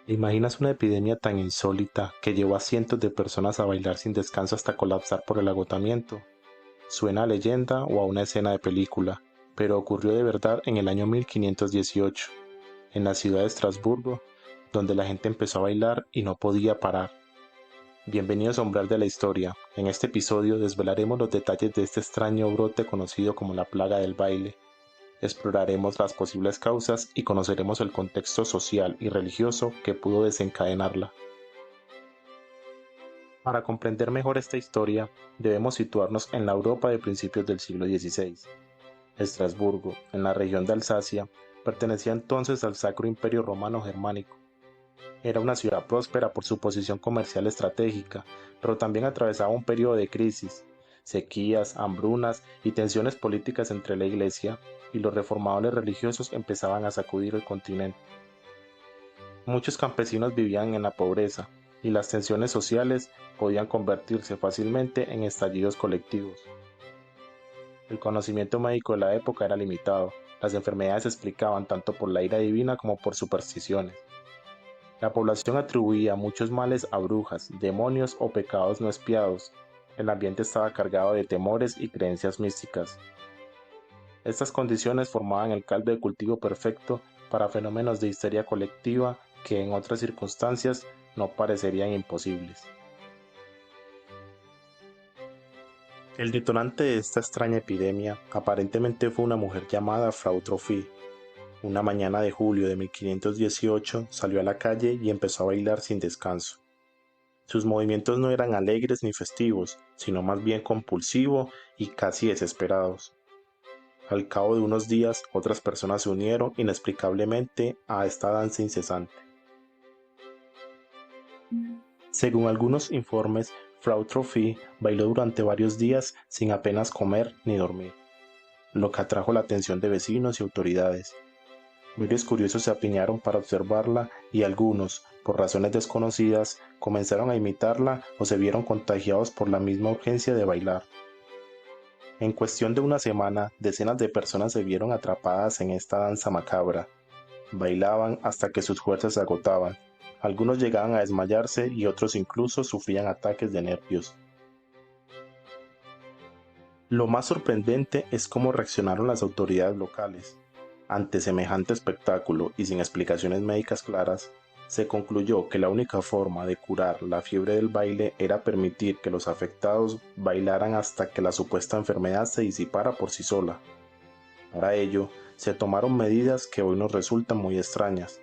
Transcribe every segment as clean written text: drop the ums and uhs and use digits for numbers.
¿Imaginas una epidemia tan insólita que llevó a cientos de personas a bailar sin descanso hasta colapsar por el agotamiento? Suena a leyenda o a una escena de película, pero ocurrió de verdad en el año 1518, en la ciudad de Estrasburgo, donde la gente empezó a bailar y no podía parar. Bienvenidos a Umbral de la Historia. En este episodio desvelaremos los detalles de este extraño brote conocido como la plaga del baile. Exploraremos las posibles causas y conoceremos el contexto social y religioso que pudo desencadenarla. Para comprender mejor esta historia, debemos situarnos en la Europa de principios del siglo XVI. Estrasburgo, en la región de Alsacia, pertenecía entonces al Sacro Imperio Romano Germánico. Era una ciudad próspera por su posición comercial estratégica, pero también atravesaba un periodo de crisis, sequías, hambrunas y tensiones políticas entre la Iglesia y los reformadores religiosos empezaban a sacudir el continente. Muchos campesinos vivían en la pobreza y las tensiones sociales podían convertirse fácilmente en estallidos colectivos. El conocimiento médico de la época era limitado, las enfermedades se explicaban tanto por la ira divina como por supersticiones. La población atribuía muchos males a brujas, demonios o pecados no expiados. El ambiente estaba cargado de temores y creencias místicas. Estas condiciones formaban el caldo de cultivo perfecto para fenómenos de histeria colectiva que en otras circunstancias no parecerían imposibles. El detonante de esta extraña epidemia aparentemente fue una mujer llamada Frau Trophy. Una mañana de julio de 1518 salió a la calle y empezó a bailar sin descanso. Sus movimientos no eran alegres ni festivos, sino más bien compulsivos y casi desesperados. Al cabo de unos días, otras personas se unieron inexplicablemente a esta danza incesante. Según algunos informes, Frau Trophy bailó durante varios días sin apenas comer ni dormir, lo que atrajo la atención de vecinos y autoridades. Varios curiosos se apiñaron para observarla y algunos, por razones desconocidas, comenzaron a imitarla o se vieron contagiados por la misma urgencia de bailar. En cuestión de una semana, decenas de personas se vieron atrapadas en esta danza macabra. Bailaban hasta que sus fuerzas se agotaban. Algunos llegaban a desmayarse y otros incluso sufrían ataques de nervios. Lo más sorprendente es cómo reaccionaron las autoridades locales. Ante semejante espectáculo y sin explicaciones médicas claras, se concluyó que la única forma de curar la fiebre del baile era permitir que los afectados bailaran hasta que la supuesta enfermedad se disipara por sí sola. Para ello, se tomaron medidas que hoy nos resultan muy extrañas.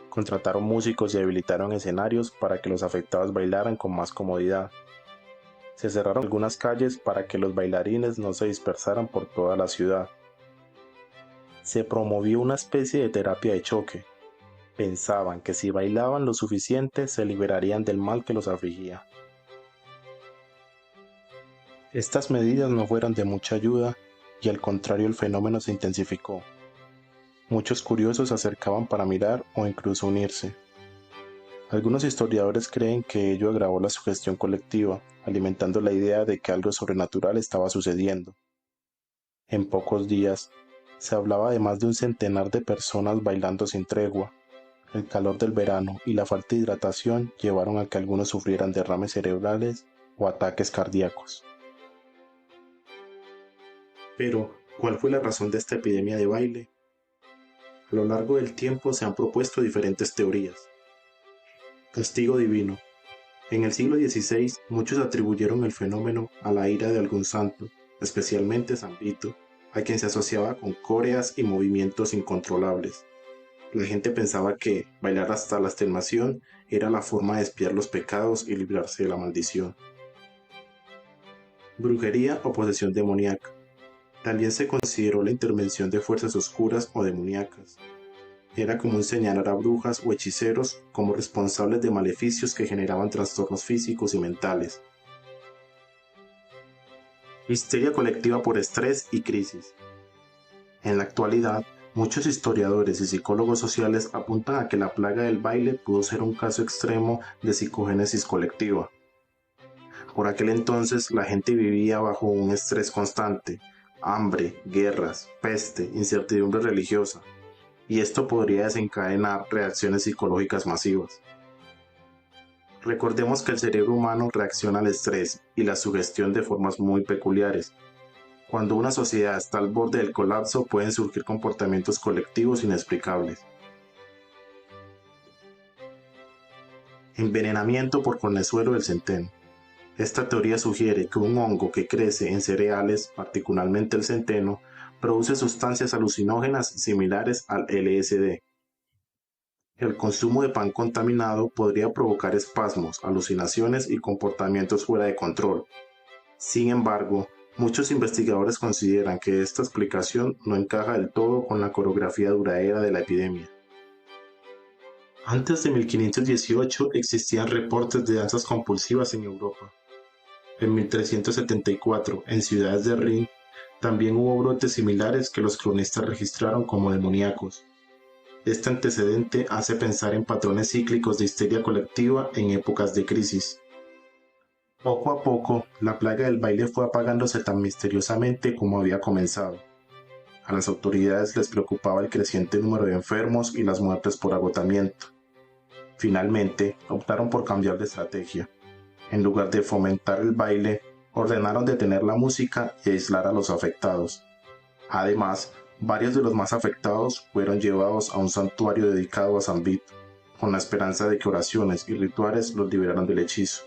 Contrataron músicos y habilitaron escenarios para que los afectados bailaran con más comodidad. Se cerraron algunas calles para que los bailarines no se dispersaran por toda la ciudad. Se promovió una especie de terapia de choque. Pensaban que si bailaban lo suficiente se liberarían del mal que los afligía. Estas medidas no fueron de mucha ayuda y al contrario el fenómeno se intensificó. Muchos curiosos se acercaban para mirar o incluso unirse. Algunos historiadores creen que ello agravó la sugestión colectiva, alimentando la idea de que algo sobrenatural estaba sucediendo. En pocos días, se hablaba de más de un centenar de personas bailando sin tregua. El calor del verano y la falta de hidratación llevaron a que algunos sufrieran derrames cerebrales o ataques cardíacos. Pero, ¿cuál fue la razón de esta epidemia de baile? A lo largo del tiempo se han propuesto diferentes teorías. Castigo divino. En el siglo XVI, muchos atribuyeron el fenómeno a la ira de algún santo, especialmente San Vito, a quien se asociaba con córeas y movimientos incontrolables. La gente pensaba que bailar hasta la extenuación era la forma de expiar los pecados y librarse de la maldición. Brujería o posesión demoníaca. También se consideró la intervención de fuerzas oscuras o demoníacas. Era común señalar a brujas o hechiceros como responsables de maleficios que generaban trastornos físicos y mentales. Histeria colectiva por estrés y crisis. En la actualidad, muchos historiadores y psicólogos sociales apuntan a que la plaga del baile pudo ser un caso extremo de psicogénesis colectiva. Por aquel entonces, la gente vivía bajo un estrés constante, hambre, guerras, peste, incertidumbre religiosa. y esto podría desencadenar reacciones psicológicas masivas. Recordemos que el cerebro humano reacciona al estrés y la sugestión de formas muy peculiares. Cuando una sociedad está al borde del colapso, pueden surgir comportamientos colectivos inexplicables. Envenenamiento por cornezuelo del centeno. Esta teoría sugiere que un hongo que crece en cereales, particularmente el centeno, produce sustancias alucinógenas similares al LSD. El consumo de pan contaminado podría provocar espasmos, alucinaciones y comportamientos fuera de control. Sin embargo, muchos investigadores consideran que esta explicación no encaja del todo con la coreografía duradera de la epidemia. Antes de 1518 existían reportes de danzas compulsivas en Europa. En 1374, en ciudades de Rin, también hubo brotes similares que los cronistas registraron como demoníacos. Este antecedente hace pensar en patrones cíclicos de histeria colectiva en épocas de crisis. Poco a poco, la plaga del baile fue apagándose tan misteriosamente como había comenzado. A las autoridades les preocupaba el creciente número de enfermos y las muertes por agotamiento. Finalmente, optaron por cambiar de estrategia. En lugar de fomentar el baile, ordenaron detener la música y aislar a los afectados. Además, varios de los más afectados fueron llevados a un santuario dedicado a San Vito, con la esperanza de que oraciones y rituales los liberaran del hechizo.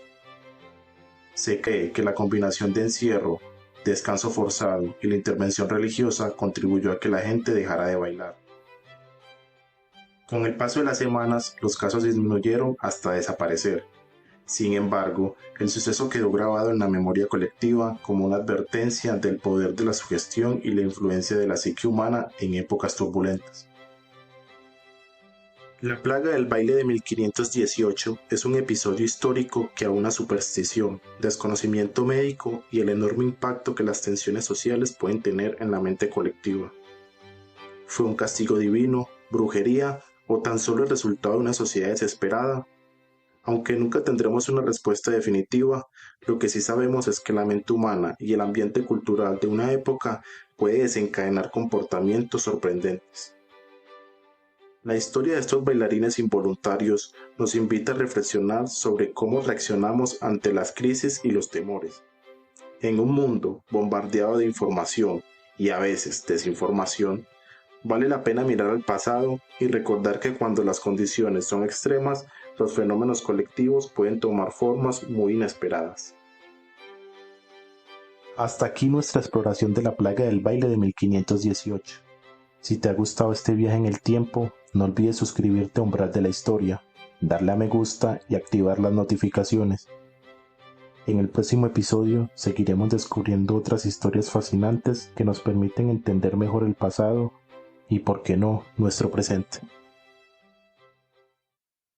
Se cree que la combinación de encierro, descanso forzado y la intervención religiosa contribuyó a que la gente dejara de bailar. Con el paso de las semanas, los casos disminuyeron hasta desaparecer. Sin embargo, el suceso quedó grabado en la memoria colectiva como una advertencia del poder de la sugestión y la influencia de la psique humana en épocas turbulentas. La plaga del baile de 1518 es un episodio histórico que aúna superstición, desconocimiento médico y el enorme impacto que las tensiones sociales pueden tener en la mente colectiva. ¿Fue un castigo divino, brujería o tan solo el resultado de una sociedad desesperada? Aunque nunca tendremos una respuesta definitiva, lo que sí sabemos es que la mente humana y el ambiente cultural de una época puede desencadenar comportamientos sorprendentes. La historia de estos bailarines involuntarios nos invita a reflexionar sobre cómo reaccionamos ante las crisis y los temores. En un mundo bombardeado de información y a veces desinformación, vale la pena mirar al pasado y recordar que cuando las condiciones son extremas, los fenómenos colectivos pueden tomar formas muy inesperadas. Hasta aquí nuestra exploración de la plaga del baile de 1518. Si te ha gustado este viaje en el tiempo, no olvides suscribirte a Umbral de la Historia, darle a me gusta y activar las notificaciones. En el próximo episodio seguiremos descubriendo otras historias fascinantes que nos permiten entender mejor el pasado y, por qué no, nuestro presente.